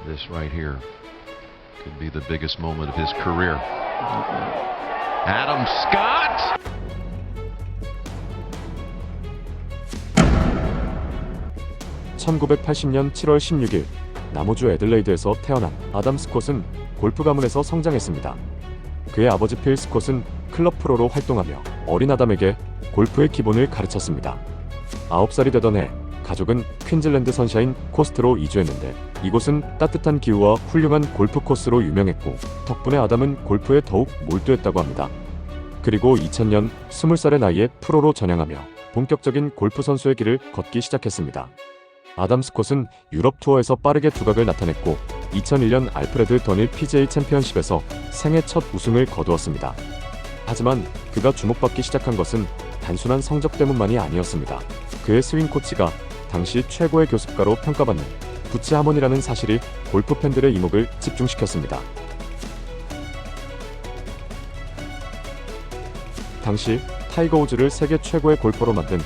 This right here could be the biggest moment of his career. Adam Scott! 1980년 7월 16일 남호주 애들레이드에서 태어난 아담 스콧은 골프 가문에서 성장했습니다. 그의 아버지 필 스콧은 클럽 프로로 활동하며 어린 아담에게 골프의 기본을 가르쳤습니다. 9살이 되던 해 가족은 퀸즐랜드 선샤인 코스트로 이주했는데 이곳은 따뜻한 기후와 훌륭한 골프 코스로 유명했고 덕분에 아담은 골프에 더욱 몰두했다고 합니다. 그리고 2000년 20살의 나이에 프로로 전향하며 본격적인 골프 선수의 길을 걷기 시작했습니다. 아담 스콧은 유럽 투어에서 빠르게 두각을 나타냈고 2001년 알프레드 더닐 PGA 챔피언십에서 생애 첫 우승을 거두었습니다. 하지만 그가 주목받기 시작한 것은 단순한 성적 때문만이 아니었습니다. 그의 스윙 코치가 당시 최고의 교습가로 평가받는 부치 하몬이라는 사실이 골프 팬들의 이목을 집중시켰습니다. 당시 타이거 우즈를 세계 최고의 골퍼로 만든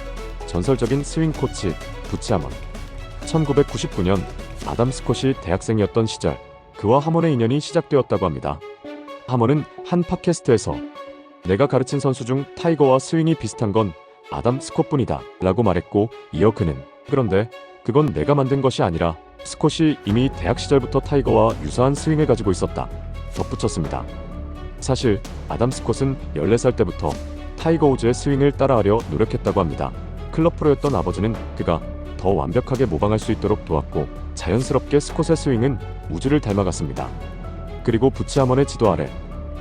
전설적인 스윙 코치 부치 하몬. 1999년 아담 스콧이 대학생이었던 시절 그와 하몬의 인연이 시작되었다고 합니다. 하몬은 한 팟캐스트에서 내가 가르친 선수 중 타이거와 스윙이 비슷한 건 아담 스콧뿐이다 라고 말했고 이어 그는 그런데 그건 내가 만든 것이 아니라 스콧이 이미 대학 시절부터 타이거와 유사한 스윙을 가지고 있었다 덧붙였습니다. 사실 아담 스콧은 14살 때부터 타이거 우즈의 스윙을 따라하려 노력했다고 합니다. 클럽 프로였던 아버지는 그가 더 완벽하게 모방할 수 있도록 도왔고 자연스럽게 스콧의 스윙은 우즈를 닮아갔습니다. 그리고 부치 하몬의 지도 아래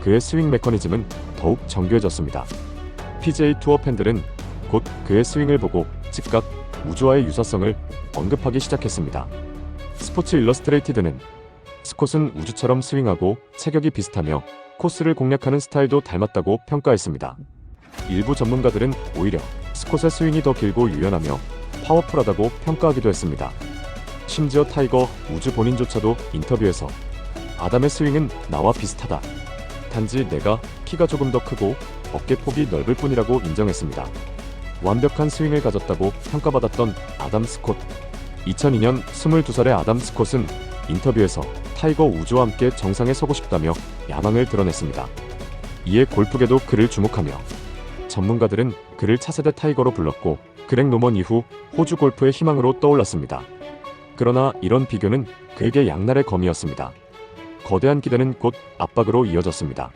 그의 스윙 메커니즘은 더욱 정교해졌습니다. PGA 투어 팬들은 곧 그의 스윙을 보고 즉각 우즈와의 유사성을 언급하기 시작했습니다. 스포츠 일러스트레이티드는 스콧은 우즈처럼 스윙하고 체격이 비슷하며 코스를 공략하는 스타일도 닮았다고 평가했습니다. 일부 전문가들은 오히려 스콧의 스윙이 더 길고 유연하며 파워풀하다고 평가하기도 했습니다. 심지어 타이거 우즈 본인조차도 인터뷰에서 아담의 스윙은 나와 비슷하다. 단지 내가 키가 조금 더 크고 어깨 폭이 넓을 뿐이라고 인정했습니다. 완벽한 스윙을 가졌다고 평가받았던 아담 스콧. 2002년 22살의 아담 스콧은 인터뷰에서 타이거 우즈와 함께 정상에 서고 싶다며 야망을 드러냈습니다. 이에 골프계도 그를 주목하며 전문가들은 그를 차세대 타이거로 불렀고 그렉 노먼 이후 호주 골프의 희망으로 떠올랐습니다. 그러나 이런 비교는 그에게 양날의 검이었습니다. 거대한 기대는 곧 압박으로 이어졌습니다.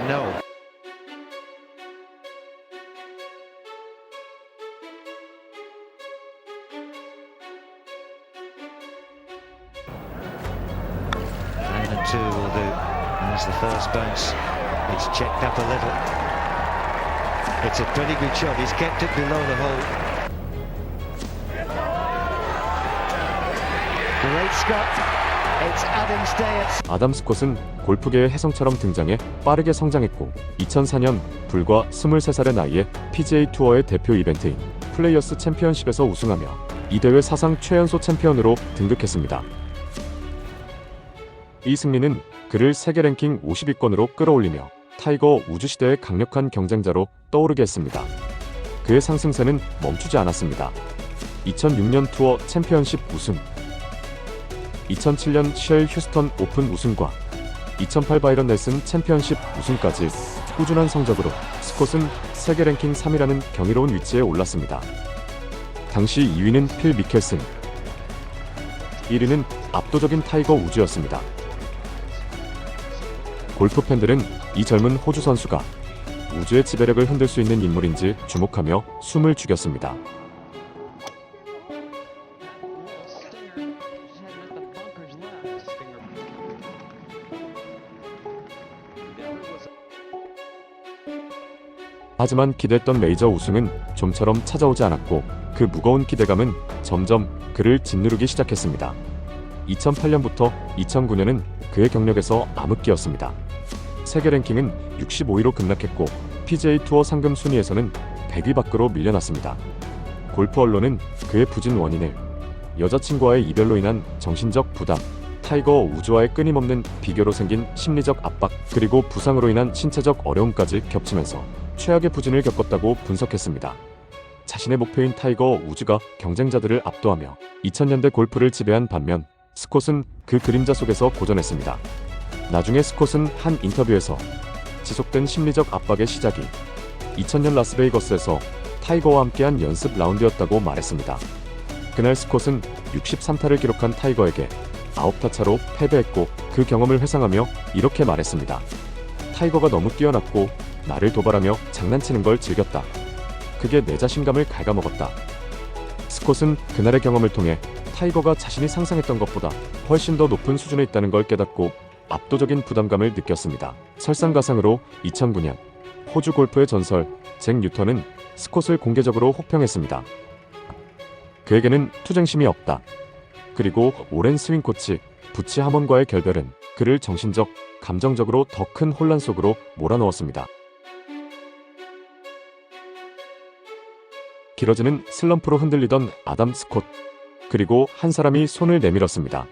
No. And two will do. There's the first bounce. It's checked up a little. It's a pretty good shot. He's kept it below the hole. Great Scott. It's Adam Stay. 아담 스콧은 골프계의 혜성처럼 등장해 빠르게 성장했고 2004년 불과 23살의 나이에 PGA 투어의 대표 이벤트인 플레이어스 챔피언십에서 우승하며 이 대회 사상 최연소 챔피언으로 등극했습니다. 이 승리는 그를 세계 랭킹 50위권으로 끌어올리며 타이거 우즈 시대의 강력한 경쟁자로 떠오르게 했습니다. 그의 상승세는 멈추지 않았습니다. 2006년 투어 챔피언십 우승, 2007년 쉘 휴스턴 오픈 우승과 2008 바이런 넬슨 챔피언십 우승까지 꾸준한 성적으로 스콧은 세계 랭킹 3위라는 경이로운 위치에 올랐습니다. 당시 2위는 필 미켈슨, 1위는 압도적인 타이거 우즈였습니다. 골프 팬들은 이 젊은 호주 선수가 우즈의 지배력을 흔들 수 있는 인물인지 주목하며 숨을 죽였습니다. 하지만 기대했던 메이저 우승은 좀처럼 찾아오지 않았고 그 무거운 기대감은 점점 그를 짓누르기 시작했습니다. 2008년부터 2009년은 그의 경력에서 암흑기였습니다. 세계 랭킹은 65위로 급락했고 PGA 투어 상금 순위에서는 100위 밖으로 밀려났습니다. 골프 언론은 그의 부진 원인을 여자친구와의 이별로 인한 정신적 부담, 타이거 우즈와의 끊임없는 비교로 생긴 심리적 압박, 그리고 부상으로 인한 신체적 어려움까지 겹치면서 최악의 부진을 겪었다고 분석했습니다. 자신의 목표인 타이거 우즈가 경쟁자들을 압도하며 2000년대 골프를 지배한 반면 스콧은 그 그림자 속에서 고전했습니다. 나중에 스콧은 한 인터뷰에서 지속된 심리적 압박의 시작이 2000년 라스베이거스에서 타이거와 함께한 연습 라운드였다고 말했습니다. 그날 스콧은 63타를 기록한 타이거에게 9타 차로 패배했고 그 경험을 회상하며 이렇게 말했습니다. 타이거가 너무 뛰어났고 나를 도발하며 장난치는 걸 즐겼다. 그게 내 자신감을 갉아먹었다. 스콧은 그날의 경험을 통해 타이거가 자신이 상상했던 것보다 훨씬 더 높은 수준에 있다는 걸 깨닫고 압도적인 부담감을 느꼈습니다. 설상가상으로 2009년 호주 골프의 전설 잭 뉴턴은 스콧을 공개적으로 혹평했습니다. 그에게는 투쟁심이 없다. 그리고 오랜 스윙 코치 부치 하먼과의 결별은 그를 정신적, 감정적으로 더 큰 혼란 속으로 몰아넣었습니다. 길어지는 슬럼프로 흔들리던 아담 스콧. 그리고 한 사람이 손을 내밀었습니다.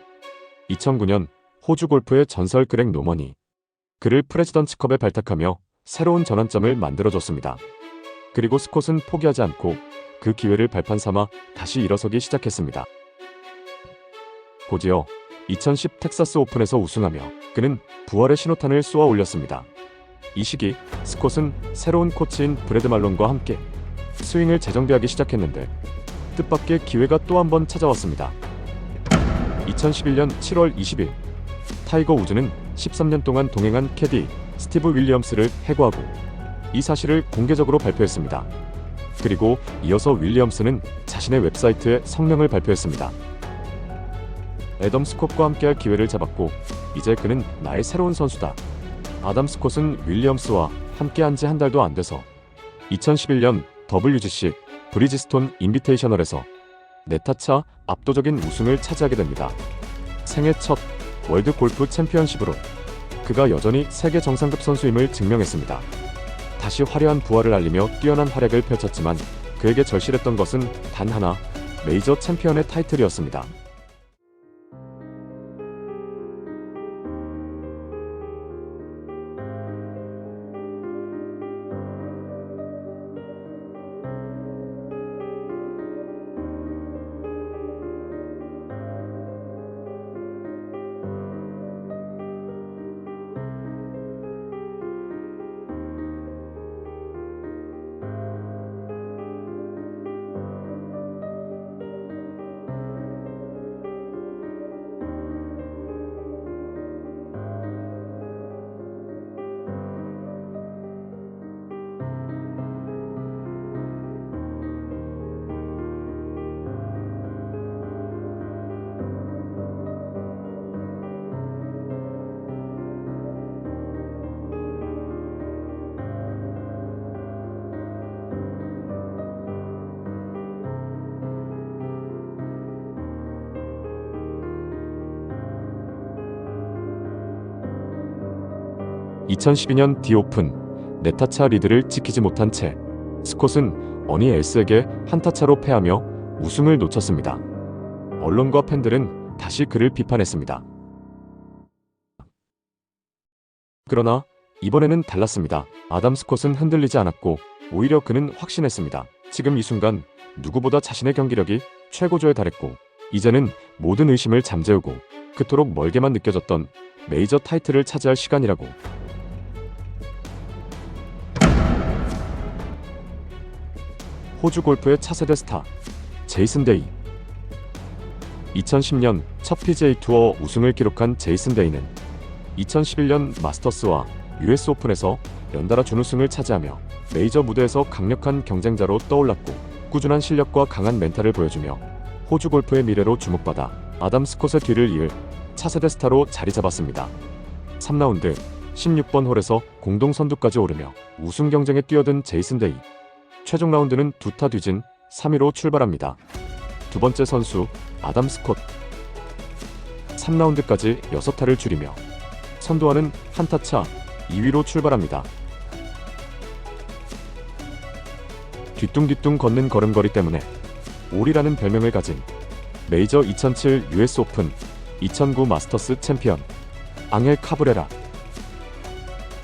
2009년 호주 골프의 전설 그렉 노먼이 그를 프레지던츠컵에 발탁하며 새로운 전환점을 만들어줬습니다. 그리고 스콧은 포기하지 않고 그 기회를 발판 삼아 다시 일어서기 시작했습니다. 곧이어 2010 텍사스 오픈에서 우승하며 그는 부활의 신호탄을 쏘아 올렸습니다. 이 시기 스콧은 새로운 코치인 브래드 말론과 함께 스윙을 재정비하기 시작했는데 뜻밖의 기회가 또 한 번 찾아왔습니다. 2011년 7월 20일 타이거 우즈는 13년 동안 동행한 캐디 스티브 윌리엄스를 해고하고 이 사실을 공개적으로 발표했습니다. 그리고 이어서 윌리엄스는 자신의 웹사이트에 성명을 발표했습니다. 애덤 스콧과 함께할 기회를 잡았고 이제 그는 나의 새로운 선수다. 아담 스콧은 윌리엄스와 함께한 지 한 달도 안 돼서 2011년 WGC 브리지스톤 인비테이셔널에서 4타차 압도적인 우승을 차지하게 됩니다. 생애 첫 월드 골프 챔피언십으로 그가 여전히 세계 정상급 선수임을 증명했습니다. 다시 화려한 부활을 알리며 뛰어난 활약을 펼쳤지만 그에게 절실했던 것은 단 하나, 메이저 챔피언의 타이틀이었습니다. (2012년) 디오픈 4타차 리드를 지키지 못한 채 스콧은 어니 엘스에게 한타차로 패하며 우승을 놓쳤습니다. 언론과 팬들은 다시 그를 비판했습니다. 그러나 이번에는 달랐습니다. 아담 스콧은 흔들리지 않았고 오히려 그는 확신했습니다. 지금 이 순간 누구보다 자신의 경기력이 최고조에 달했고 이제는 모든 의심을 잠재우고 그토록 멀게만 느껴졌던 메이저 타이틀을 차지할 시간이라고. 호주 골프의 차세대 스타 제이슨 데이. 2010년 첫 PGA 투어 우승을 기록한 제이슨 데이는 2011년 마스터스와 US 오픈에서 연달아 준우승을 차지하며 메이저 무대에서 강력한 경쟁자로 떠올랐고 꾸준한 실력과 강한 멘탈을 보여주며 호주 골프의 미래로 주목받아 아담 스콧의 뒤를 이을 차세대 스타로 자리 잡았습니다. 3라운드 16번 홀에서 공동 선두까지 오르며 우승 경쟁에 뛰어든 제이슨 데이. 최종 라운드는 2타 뒤진 3위로 출발합니다. 두 번째 선수 아담 스콧. 3라운드까지 6타를 줄이며 선두와는 한타 차 2위로 출발합니다. 뒤뚱뒤뚱 걷는 걸음걸이 때문에 올이라는 별명을 가진 메이저 2007 US 오픈, 2009 마스터스 챔피언 앙헬 카브레라.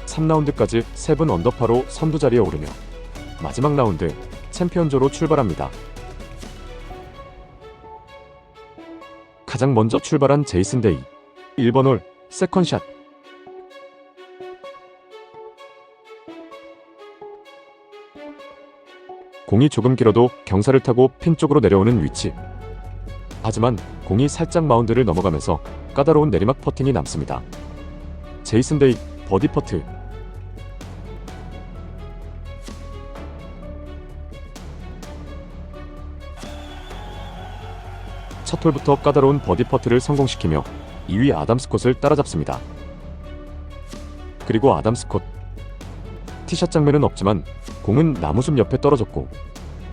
3라운드까지 7 언더파로 선두 자리에 오르며 마지막 라운드 챔피언조로 출발합니다. 가장 먼저 출발한 제이슨 데이. 1번 홀 세컨샷. 공이 조금 길어도 경사를 타고 핀 쪽으로 내려오는 위치. 하지만 공이 살짝 마운드를 넘어가면서 까다로운 내리막 퍼팅이 남습니다. 제이슨 데이 버디 퍼트. 첫 홀부터 까다로운 버디 퍼트를 성공시키며 2위 아담 스콧을 따라잡습니다. 그리고 아담 스콧. 티샷 장면은 없지만 공은 나무숲 옆에 떨어졌고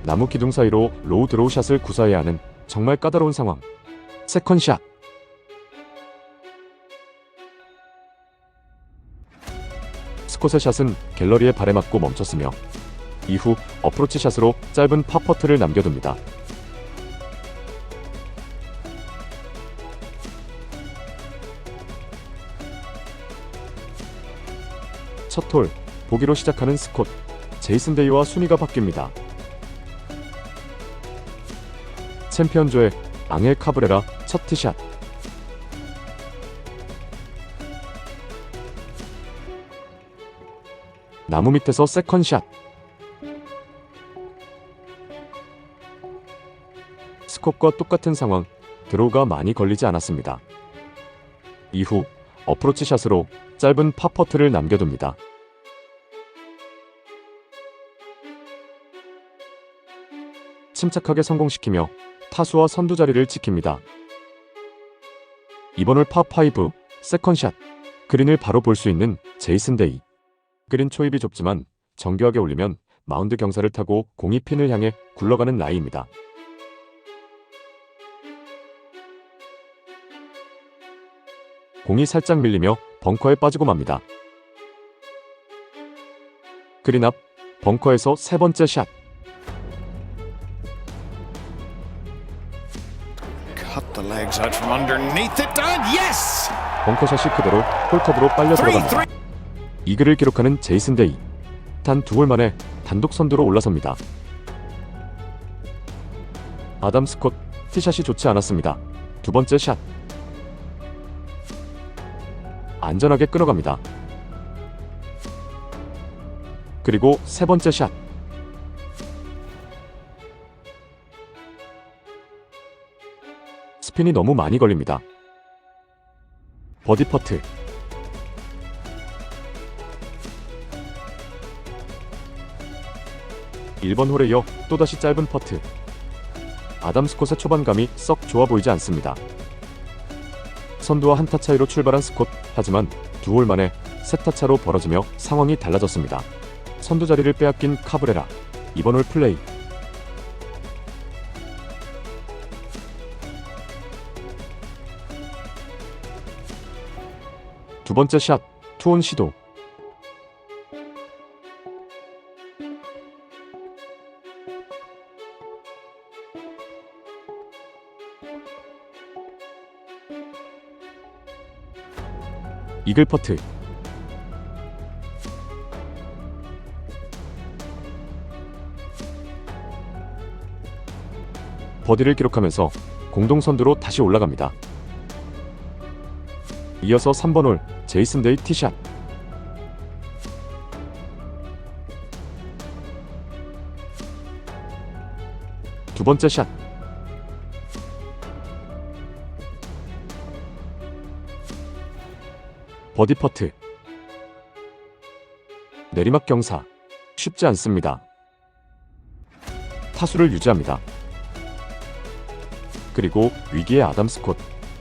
나무 기둥 사이로 로우 드로우 샷을 구사해야 하는 정말 까다로운 상황. 세컨샷. 스콧의 샷은 갤러리의 발에 맞고 멈췄으며 이후 어프로치 샷으로 짧은 팝퍼트를 남겨둡니다. 첫 홀 보기로 시작하는 스콧. 제이슨 데이와 순위가 바뀝니다. 챔피언조의 앙헬 카브레라 첫 티샷. 나무 밑에서 세컨샷. 스콧과 똑같은 상황. 드로우가 많이 걸리지 않았습니다. 이후 어프로치 샷으로 짧은 팝퍼트를 남겨둡니다. 침착하게 성공시키며 타수와 선두 자리를 지킵니다. 이번 홀 파5 세컨샷. 그린을 바로 볼 수 있는 제이슨 데이. 그린 초입이 좁지만 정교하게 올리면 마운드 경사를 타고 공이 핀을 향해 굴러가는 라이입니다. 공이 살짝 밀리며 벙커에 빠지고 맙니다. 그린 앞 벙커에서 세 번째 샷. Cut the legs out from underneath it and yes! 벙커샷이 그대로 홀컵으로 빨려 들어갑니다. 이글을 기록하는 제이슨 데이. 단 2홀 만에 단독 선두로 올라섭니다. 아담 스콧 티샷이 좋지 않았습니다. 두 번째 샷. 안전하게 끊어갑니다. 그리고 세 번째 샷. 스핀이 너무 많이 걸립니다. 버디 퍼트. (1번) 홀에 이어 또다시 짧은 퍼트. 아담 스콧의 초반감이 썩 좋아 보이지 않습니다. 선두와 한타 차이로 출발한 스콧. 하지만 2홀 만에 세타 차로 벌어지며 상황이 달라졌습니다. 선두 자리를 빼앗긴 카브레라. 이번 홀 플레이. 두 번째 샷. 투온 시도. 이글 퍼트. 버디를 기록하면서 공동 선두로 다시 올라갑니다. 이어서 3번 홀 제이슨 데이 티샷. 두 번째 샷. 버디 퍼트. 내리막 경사. 쉽지 않습니다. 타수를 유지합니다. 그리고 위기의 아담 스콧.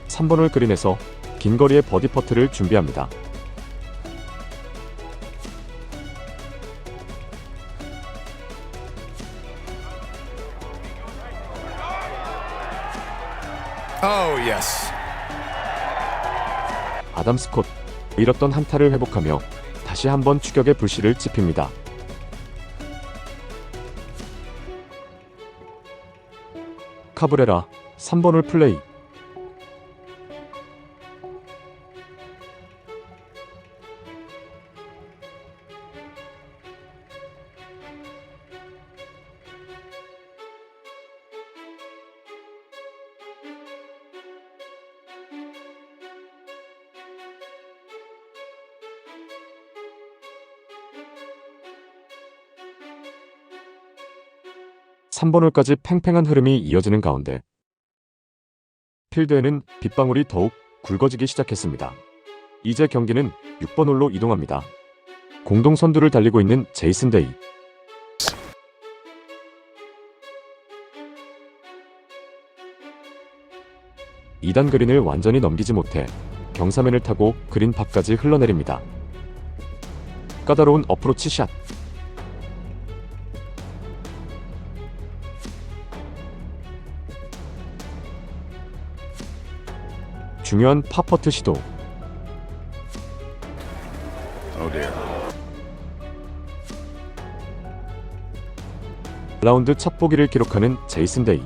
3번 홀 그린에서 긴 거리의 버디 퍼트를 준비합니다. Oh, yes. 아담 스콧. 잃었던 한타를 회복하며 다시 한번 추격의 불씨를 지핍니다. 카브레라 3번 홀 플레이. 삼 번 홀까지 팽팽한 흐름이 이어지는 가운데 필드에는 빗방울이 더욱 굵어지기 시작했습니다. 이제 경기는 6번 홀로 이동합니다. 공동 선두를 달리고 있는 제이슨 데이. 이단 그린을 완전히 넘기지 못해 경사면을 타고 그린 밖까지 흘러내립니다. 까다로운 어프로치 샷. 중요한 파퍼트 시도. Oh dear. 라운드 첫 보기를 기록하는 제이슨 데이.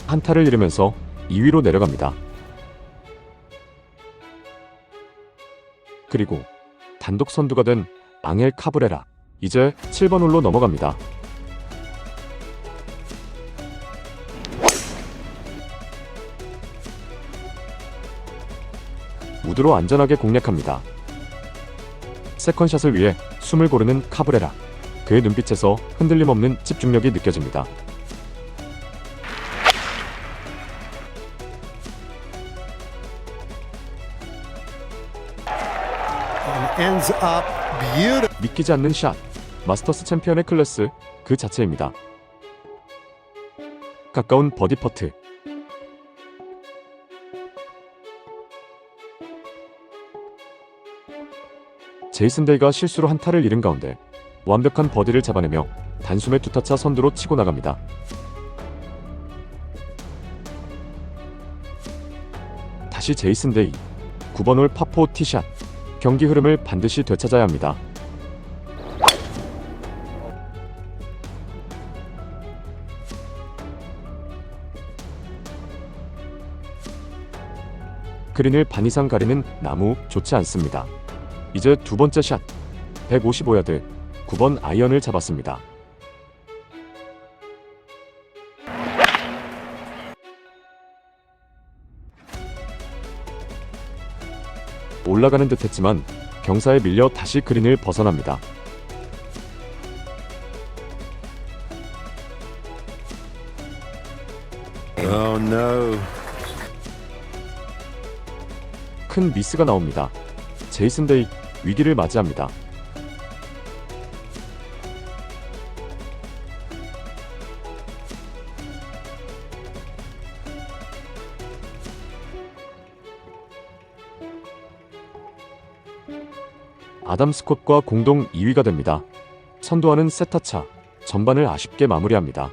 한타를 잃으면서 2위로 내려갑니다. 그리고 단독 선두가 된 앙헬 카브레라. 이제 7번 홀로 넘어갑니다. 우드로 안전하게 공략합니다. 세컨샷을 위해 숨을 고르는 카브레라. 그의 눈빛에서 흔들림 없는 집중력이 느껴집니다. And ends up beautiful. 믿기지 않는 샷. 마스터스 챔피언의 클래스 그 자체입니다. 가까운 버디 퍼트. 제이슨 데이가 실수로 한타를 잃은 가운데 완벽한 버디를 잡아내며 단숨에 두 타차 선두로 치고 나갑니다. 다시 제이슨 데이. 9번 홀 파4 티샷. 경기 흐름을 반드시 되찾아야 합니다. 그린을 반 이상 가리는 나무 좋지 않습니다. 이제 두 번째 샷. 155야드 9번 아이언을 잡았습니다. 올라가는 듯했지만 경사에 밀려 다시 그린을 벗어납니다. Oh no. 큰 미스가 나옵니다. 제이슨 데이 위기를 맞이합니다. 아담 스콧과 공동 2위가 됩니다. 선두와는 세타차. 전반을 아쉽게 마무리합니다.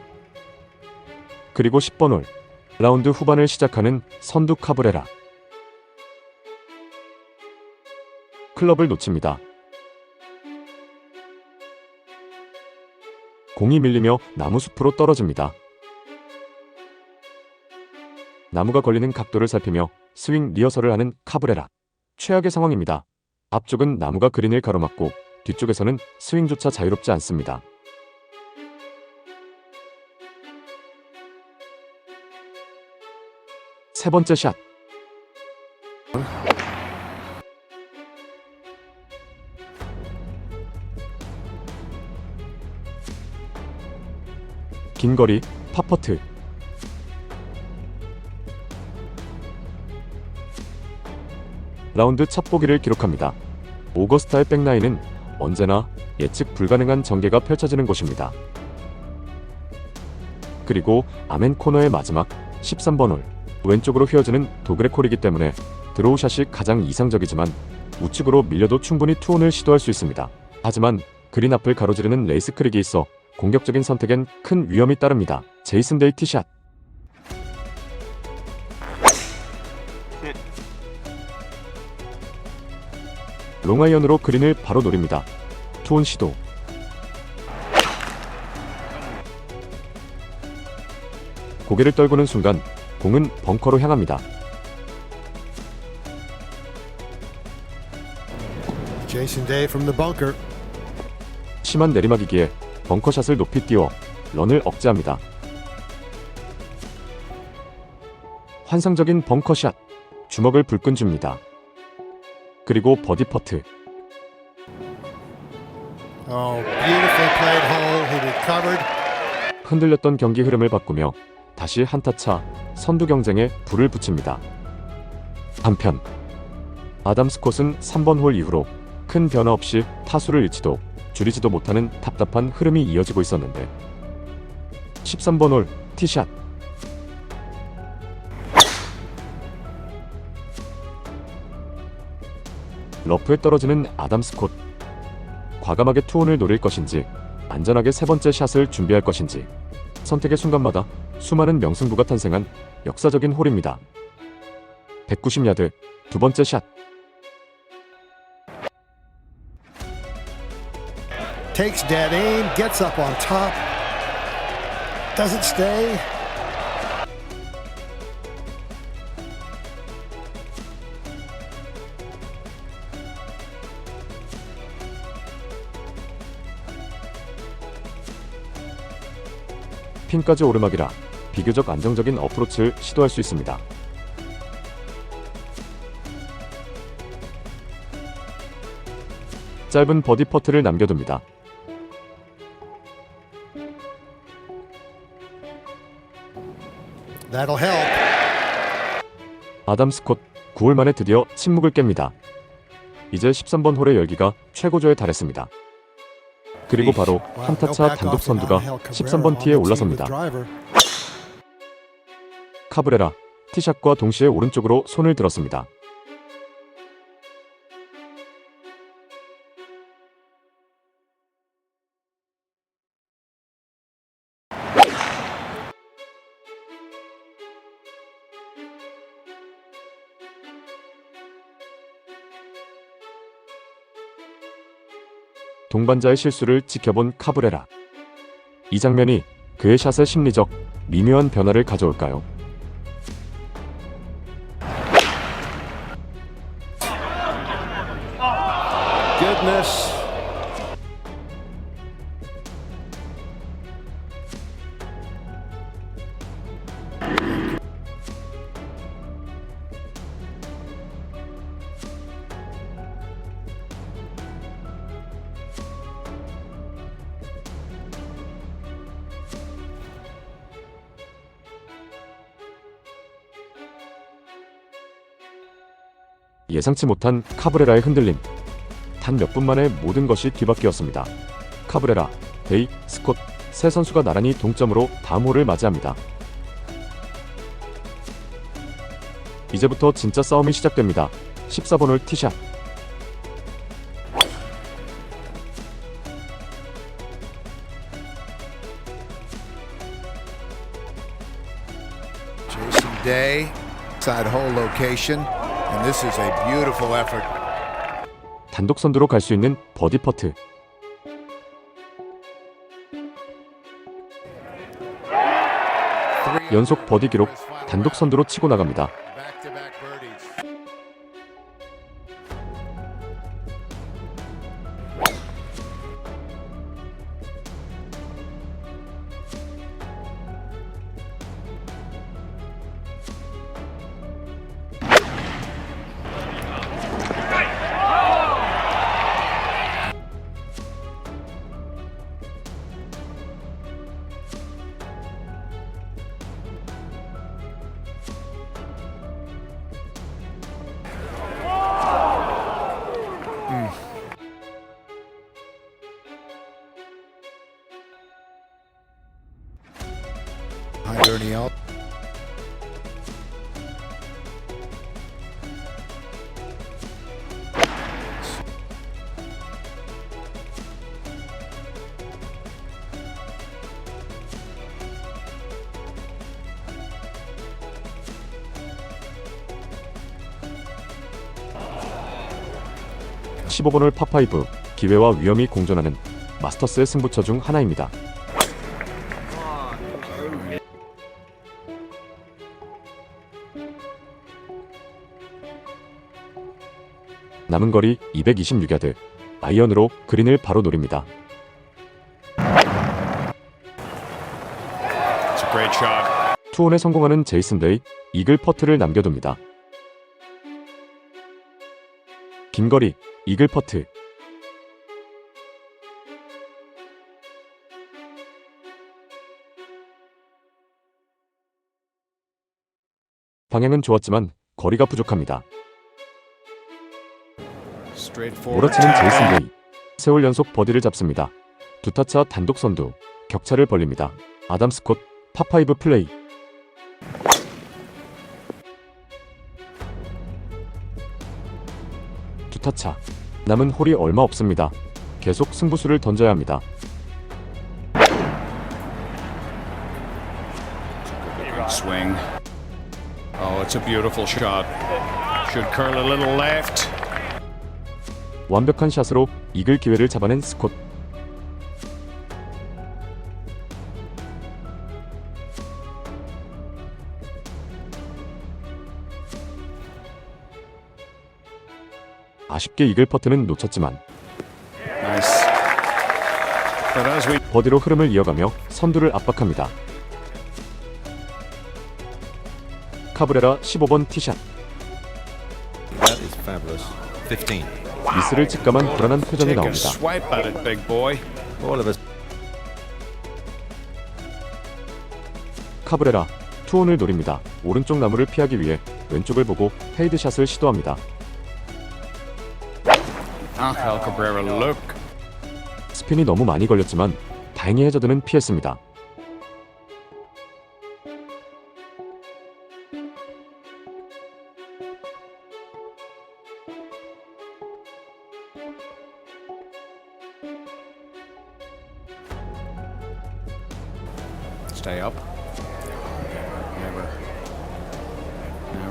그리고 10번 홀. 라운드 후반을 시작하는 선두 카브레라. 클럽을 놓칩니다. 공이 밀리며 나무 숲으로 떨어집니다. 나무가 걸리는 각도를 살피며 스윙 리허설을 하는 카브레라. 최악의 상황입니다. 앞쪽은 나무가 그린을 가로막고 뒤쪽에서는 스윙조차 자유롭지 않습니다. 세 번째 샷. 긴 거리 파4트. 라운드 첫 보기를 기록합니다. 오거스타의 백라인은 언제나 예측 불가능한 전개가 펼쳐지는 곳입니다. 그리고 아멘 코너의 마지막 13번 홀. 왼쪽으로 휘어지는 도그렉 홀이기 때문에 드로우샷이 가장 이상적이지만 우측으로 밀려도 충분히 투혼을 시도할 수 있습니다. 하지만 그린 앞을 가로지르는 레이스 크릭이 있어 공격적인 선택엔 큰 위험이 따릅니다. 제이슨 데이 티샷. 롱아이언으로 그린을 바로 노립니다. 투혼 시도. 고개를 떨구는 순간 공은 벙커로 향합니다. Jason Day from the bunker. 심한 내리막이기에 벙커샷을 높이 띄워 런을 억제합니다. 환상적인 벙커샷, 주먹을 불끈 줍니다. 그리고 버디 퍼트. Oh, beautifully played hole. He recovered. 흔들렸던 경기 흐름을 바꾸며 다시 한타차 선두 경쟁에 불을 붙입니다. 한편 아담 스콧은 3번 홀 이후로 큰 변화 없이 타수를 잃지도 줄이지도 못하는 답답한 흐름이 이어지고 있었는데 13번 홀 티샷. 러프에 떨어지는 아담 스콧. 과감하게 투혼을 노릴 것인지 안전하게 세 번째 샷을 준비할 것인지 선택의 순간마다 수많은 명승부가 탄생한 역사적인 홀입니다. 190야드 두 번째 샷. Takes dead aim. Gets up on top. Doesn't stay. 핀까지 오르막이라 비교적 안정적인 어프로치를 시도할 수 있습니다. 짧은 버디 퍼트를 남겨둡니다. That'll help. 아담 스콧 9홀 만에 드디어 침묵을 깹니다. 이제 13번 홀의 열기가 최고조에 달했습니다. 그리고 바로 Wow, 한타차 no back 단독 off 선두가 and downhill. 13번 티에 Cabrera on the tee 올라섭니다. with driver. 카브레라 티샷과 동시에 오른쪽으로 손을 들었습니다. 동반자의 실수를 지켜본 카브레라. 이 장면이 그의 샷의 심리적 미묘한 변화를 가져올까요? Goodness. 예상치 못한 카브레라의 흔들림. 단 몇 분 만에 모든 것이 뒤바뀌었습니다. 카브레라, 데이, 스콧 세 선수가 나란히 동점으로 다음 홀을 맞이합니다. 이제부터 진짜 싸움이 시작됩니다. 14번 홀 티샷. Jason Day, side hole location, and this is a beautiful effort. 단독 선두로 갈 수 있는 버디 퍼트. 연속 버디 기록, 단독 선두로 치고 나갑니다. Back-to-back birdies. Hi, Ernie out. 15번 홀 파5 기회와 위험이 공존하는 마스터스의 승부처 중 하나입니다. 남은 거리 226야드, 아이언으로 그린을 바로 노립니다. 투혼에 성공하는 제이슨 데이, 이글 퍼트를 남겨둡니다. 긴 거리, 이글 퍼트. 방향은 좋았지만 거리가 부족합니다. 몰아치는 제이슨 데이, 세월 연속 버디를 잡습니다. 두 타차 단독 선두, 격차를 벌립니다. 아담 스콧, 파5 플레이. 두 타차, 남은 홀이 얼마 없습니다. 계속 승부수를 던져야 합니다. Swing. Oh, it's a beautiful shot. Should curl a little left. 완벽한 샷으로 이글 기회를 잡아낸 스콧. 아쉽게 이글 퍼트는 놓쳤지만 Nice. But as we 버디로 흐름을 이어가며 선두를 압박합니다. 카브레라 15번 티샷. That is fabulous. 15. 미스를 직감한 불안한 표정이 take a 나옵니다. swipe at it, big boy. All of us. 카브레라 투혼을 노립니다. 오른쪽 나무를 피하기 위해 왼쪽을 보고 페이드샷을 시도합니다. Angel Cabrera, look. 스핀이 너무 많이 걸렸지만 다행히 해저드는 피했습니다. Stay up. Never.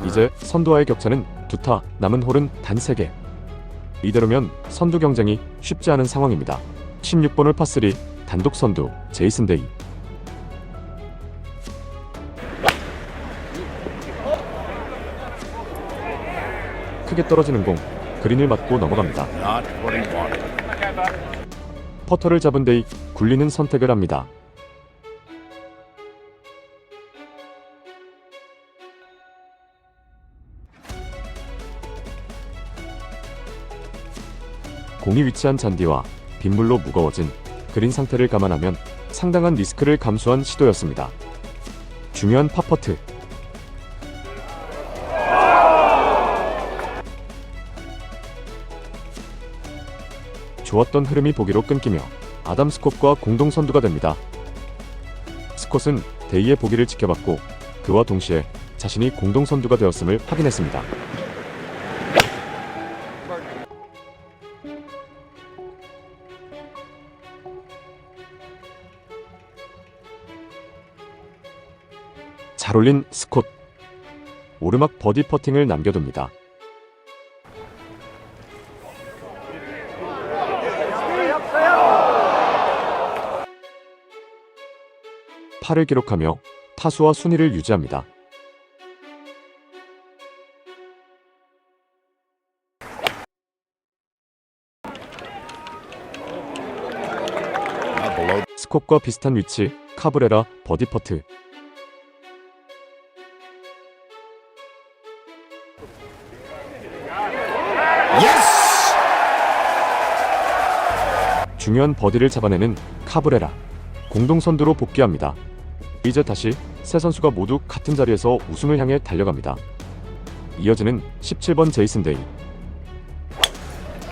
이제 선두와의 격차는 2타, 남은 홀은 단 3개. 이대로면 선두 경쟁이 쉽지 않은 상황입니다. 16번 홀 파3 단독 선두 제이슨 데이. 크게 떨어지는 공, 그린을 맞고 넘어갑니다. Not what he wanted. 퍼터를 잡은 데이, 굴리는 선택을 합니다. 공이 위치한 잔디와 빗물로 무거워진 그린 상태를 감안하면 상당한 리스크를 감수한 시도였습니다. 중요한 파-퍼트. 좋았던 흐름이 보기로 끊기며 아담 스콧과 공동 선두가 됩니다. 스콧은 데이의 보기를 지켜봤고 그와 동시에 자신이 공동 선두가 되었음을 확인했습니다. 잘 올린 스콧. 오르막 버디 퍼팅을 남겨둡니다. 파를 기록하며 타수와 순위를 유지합니다. 스콧과 비슷한 위치, 카브레라 버디 퍼트. 중요한 버디를 잡아내는 카브레라. 공동 선두로 복귀합니다. 이제 다시 세 선수가 모두 같은 자리에서 우승을 향해 달려갑니다. 이어지는 17번 제이슨 데이.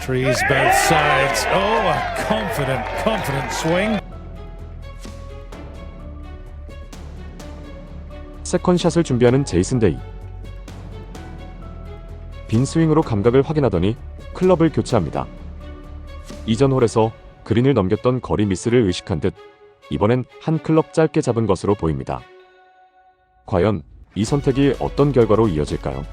Trees both sides. Oh, a confident swing. 세컨샷을 준비하는 제이슨 데이. 빈 스윙으로 감각을 확인하더니 클럽을 교체합니다. 이전 홀에서 그린을 넘겼던 거리 미스를 의식한 듯 이번엔 한 클럽 짧게 잡은 것으로 보입니다. 과연 이 선택이 어떤 결과로 이어질까요?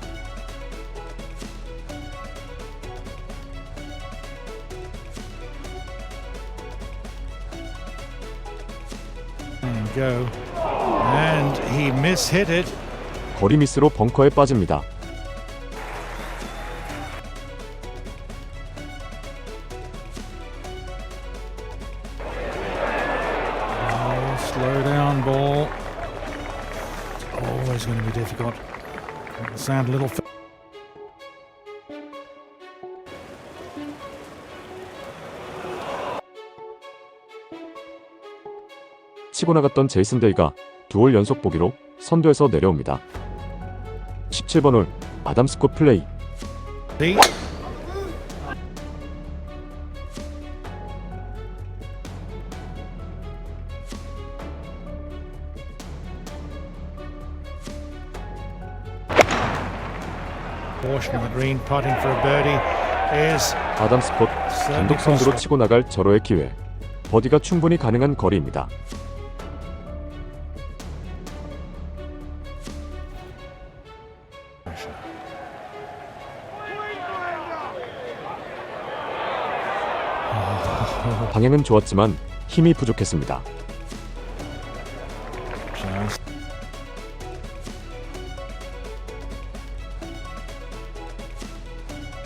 go. And he mishit it. 거리 미스로 벙커에 빠집니다. Oh, slow down ball. Always going to be difficult. It'll sound a little. 치고 나갔던 제이슨 데이가 두 홀 연속 보기로 선두에서 내려옵니다. 17번 홀 아담 스콧 플레이. Deep. Portion of the green putting for a birdie is 아담 스콧 단독 선두로 치고 나갈 절호의 기회. 버디가 충분히 가능한 거리입니다. 방향은 좋았지만 힘이 부족했습니다. just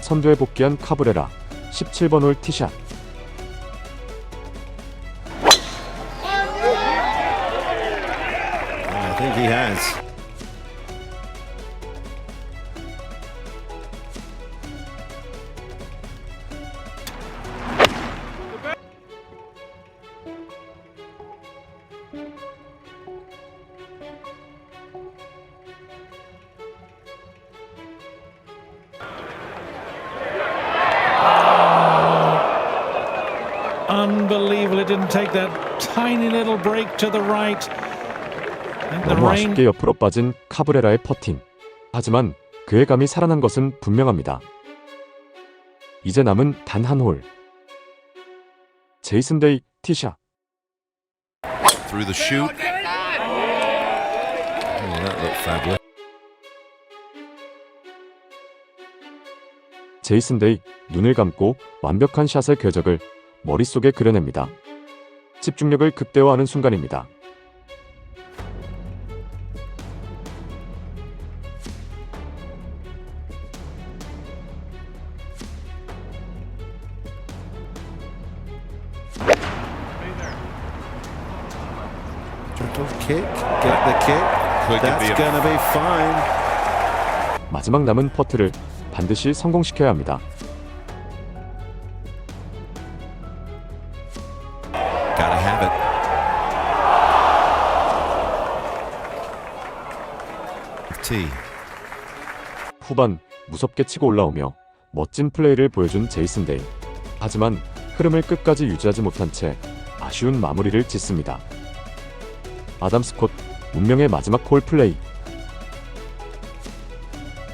선두에 복귀한 카브레라 17번 홀 티샷. I think he has. unbelievable. It didn't take that tiny little break to the right. And the 너무 rain. 아쉽게 옆으로 빠진 카브레라의 퍼팅. 하지만 그의 감이 살아난 것은 분명합니다. 이제 남은 단 한 홀. 제이슨 데이 티샷. Through the chute. Oh, that looked fabulous. 제이슨 데이 눈을 감고 완벽한 샷의 궤적을 머릿속에 그려냅니다. 집중력을 극대화하는 순간입니다. Gentle kick, get the kick. That's gonna be fine. 마지막 남은 퍼트를 반드시 성공시켜야 합니다. Gotta have it. T. 후반 무섭게 치고 올라오며 멋진 플레이를 보여준 제이슨 데이. 하지만 흐름을 끝까지 유지하지 못한 채 아쉬운 마무리를 짓습니다. 아담 스콧 운명의 마지막 홀 플레이.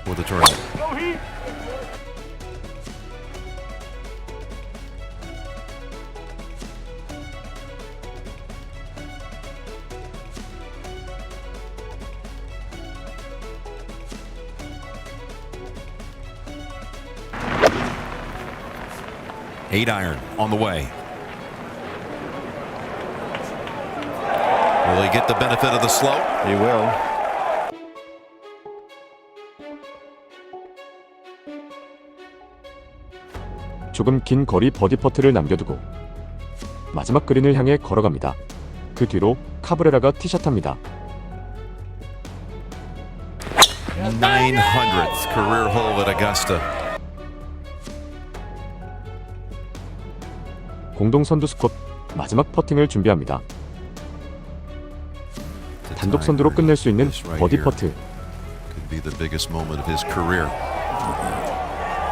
For the tournament. Eight iron on the way. Will he get the benefit of the slope? He will. 조금 긴 거리 버디 퍼트를 남겨두고 마지막 그린을 향해 걸어갑니다. 그 뒤로 카브레라가 티샷합니다. 900th career hole at Augusta. 공동 선두 스콧 마지막 퍼팅을 준비합니다. 단독 선두로 끝낼 수 있는 버디 퍼트. Could be the biggest moment of his career.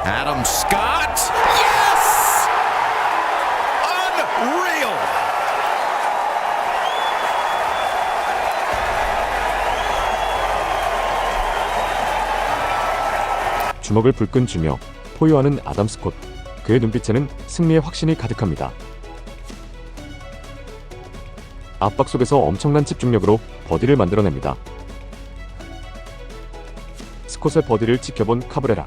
Adam Scott. Yes! Unreal. 주먹을 불끈 쥐며 포효하는 아담 스콧. 그의 눈빛에는 승리의 확신이 가득합니다. 압박 속에서 엄청난 집중력으로 버디를 만들어냅니다. 스콧의 버디를 지켜본 카브레라.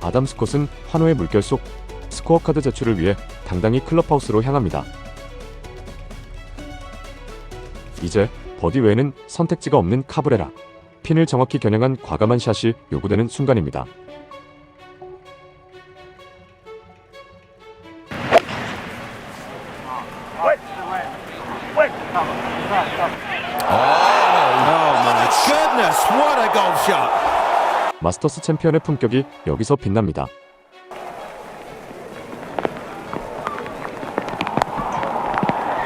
아담 스콧은 환호의 물결 속 스코어 카드 제출을 위해 당당히 클럽하우스로 향합니다. 이제 버디 외에는 선택지가 없는 카브레라. 핀을 정확히 겨냥한 과감한 샷이 요구되는 순간입니다. Oh my goodness, what a golf shot! 마스터스 챔피언의 품격이 여기서 빛납니다.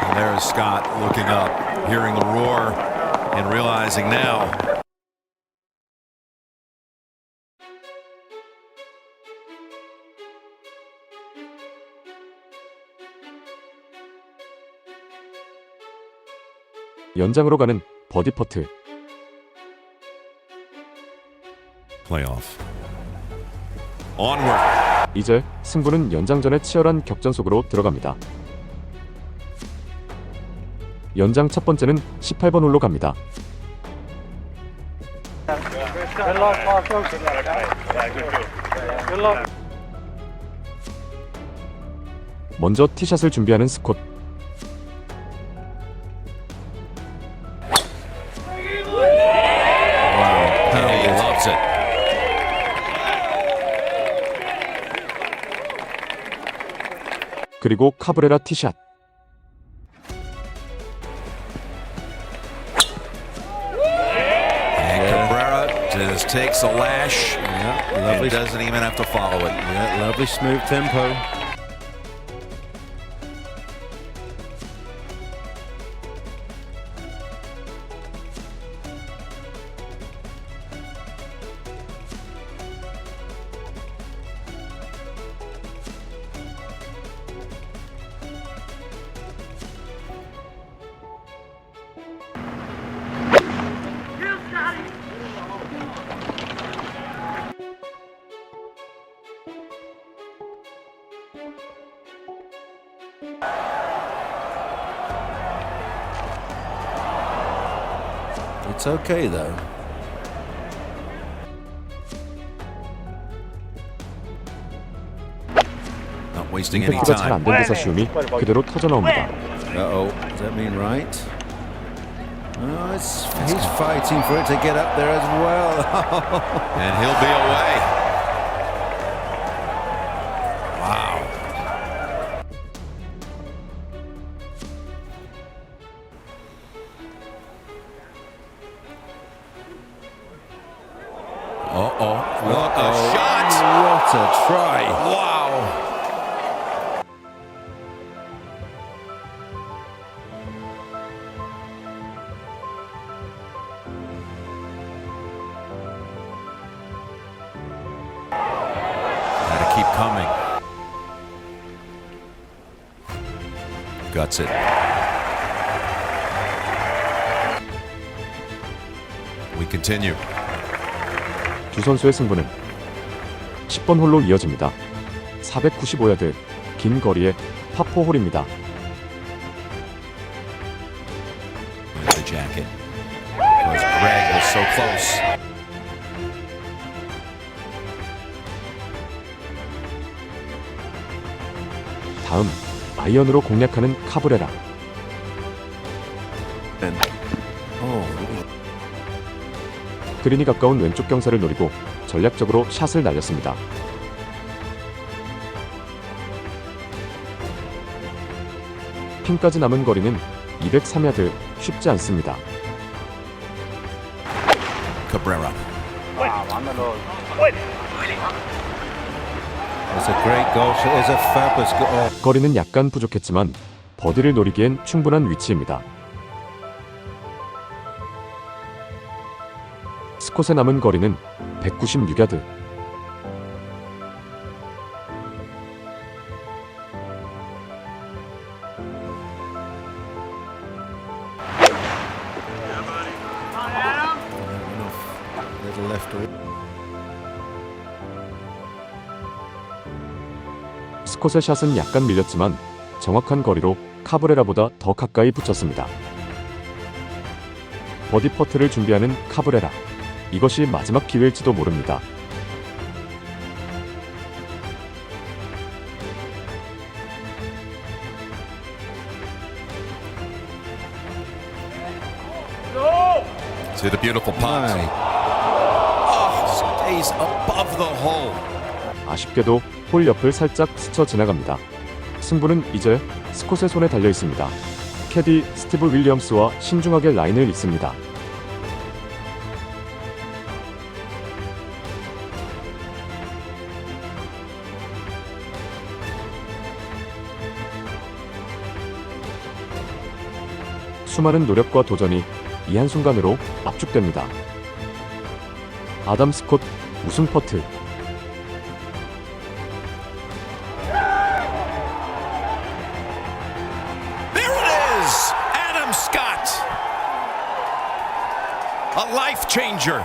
And there's Scott looking up, hearing the roar, and realizing now. 연장으로 가는 버디 퍼트. Playoff. Onward. 이제 승부는 연장전의 치열한 격전 속으로 들어갑니다. 연장 첫 번째는 18번 홀로 갑니다. 먼저 티샷을 준비하는 스콧. He loves it. 그리고 카브레라 티샷. And Cabrera just takes a lash and Lovely, doesn't even have to follow it. yeah, lovely smooth tempo. It's okay though. Not wasting any 임팩트가 잘 안 time. 된 대사시움이 그대로 터져나옵니다. Uh-oh, does that mean right? Oh, he's fighting for it to get up there as well. And he'll be away. Wow. Uh-oh. What a shot. What a try. Wow. Gotta keep coming. Guts it. We continue. 두 선수의 승부는 10번 홀로 이어집니다. 495야드 긴 거리의 파4 홀입니다. The jacket. Because Greg was so close. 다음 아이언으로 공략하는 카브레라. 그린이 가까운 왼쪽 경사를 노리고 전략적으로 샷을 날렸습니다. 핀까지 남은 거리는 203야드, 쉽지 않습니다. Cabrera. It's a great golf shot. It's a fabulous goal. 거리는 약간 부족했지만 버디를 노리기엔 충분한 위치입니다. 스콧에 남은 거리는 196야드. Little left. 스콧의 샷은 약간 밀렸지만 정확한 거리로 카브레라보다 더 가까이 붙였습니다. 버디 퍼트를 준비하는 카브레라. 이것이 마지막 기회일지도 모릅니다. To the beautiful putt. Right. Oh, stays above the hole. 아쉽게도 홀 옆을 살짝 스쳐 지나갑니다. 승부는 이제 스콧의 손에 달려 있습니다. 캐디 스티브 윌리엄스와 신중하게 라인을 잇습니다. 수많은 노력과 도전이 이 한순간으로 압축됩니다. 아담 스콧 우승 퍼트. There it is! Adam Scott! A life changer.